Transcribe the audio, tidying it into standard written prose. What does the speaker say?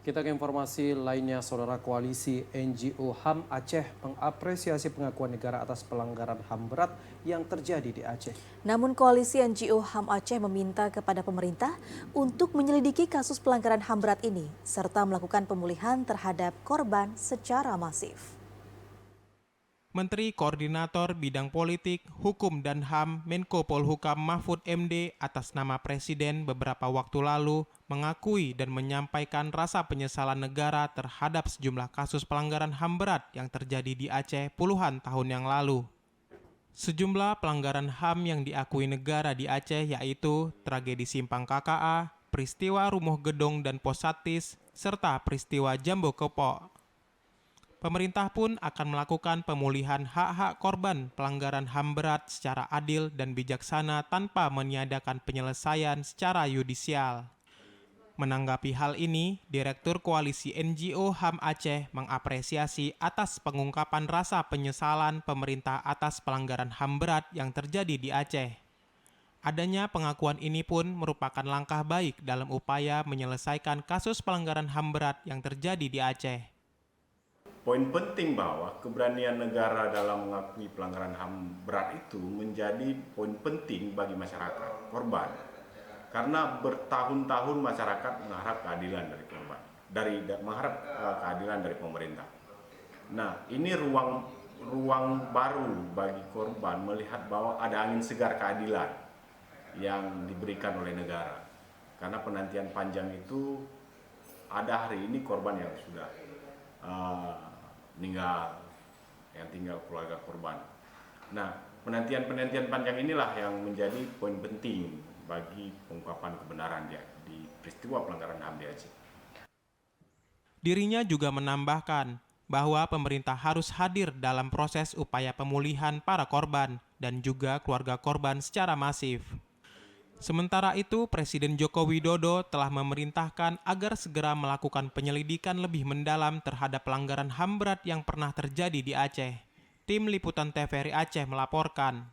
Kita ke informasi lainnya, Saudara. Koalisi NGO HAM Aceh mengapresiasi pengakuan negara atas pelanggaran HAM berat yang terjadi di Aceh. Namun koalisi NGO HAM Aceh meminta kepada pemerintah untuk menyelidiki kasus pelanggaran HAM berat ini serta melakukan pemulihan terhadap korban secara masif. Menteri Koordinator Bidang Politik, Hukum dan HAM Menko Polhukam Mahfud MD atas nama Presiden beberapa waktu lalu mengakui dan menyampaikan rasa penyesalan negara terhadap sejumlah kasus pelanggaran HAM berat yang terjadi di Aceh puluhan tahun yang lalu. Sejumlah pelanggaran HAM yang diakui negara di Aceh yaitu tragedi Simpang KKA, peristiwa Rumuh Gedong dan Posatis, serta peristiwa Jambo Kepok. Pemerintah pun akan melakukan pemulihan hak-hak korban pelanggaran HAM berat secara adil dan bijaksana tanpa meniadakan penyelesaian secara yudisial. Menanggapi hal ini, Direktur Koalisi NGO HAM Aceh mengapresiasi atas pengungkapan rasa penyesalan pemerintah atas pelanggaran HAM berat yang terjadi di Aceh. Adanya pengakuan ini pun merupakan langkah baik dalam upaya menyelesaikan kasus pelanggaran HAM berat yang terjadi di Aceh. Poin penting bahwa keberanian negara dalam mengakui pelanggaran HAM berat itu menjadi poin penting bagi masyarakat korban. Karena bertahun-tahun masyarakat mengharap keadilan dari korban, mengharap keadilan dari pemerintah. Nah, ini ruang baru bagi korban melihat bahwa ada angin segar keadilan yang diberikan oleh negara. Karena penantian panjang itu ada hari ini korban yang sudah meninggal, yang tinggal keluarga korban. Nah, penantian panjang inilah yang menjadi poin penting bagi pengungkapan kebenaran di peristiwa pelanggaran HAM di Aceh. Dirinya juga menambahkan bahwa pemerintah harus hadir dalam proses upaya pemulihan para korban dan juga keluarga korban secara masif. Sementara itu, Presiden Joko Widodo telah memerintahkan agar segera melakukan penyelidikan lebih mendalam terhadap pelanggaran HAM berat yang pernah terjadi di Aceh. Tim Liputan TVRI Aceh melaporkan.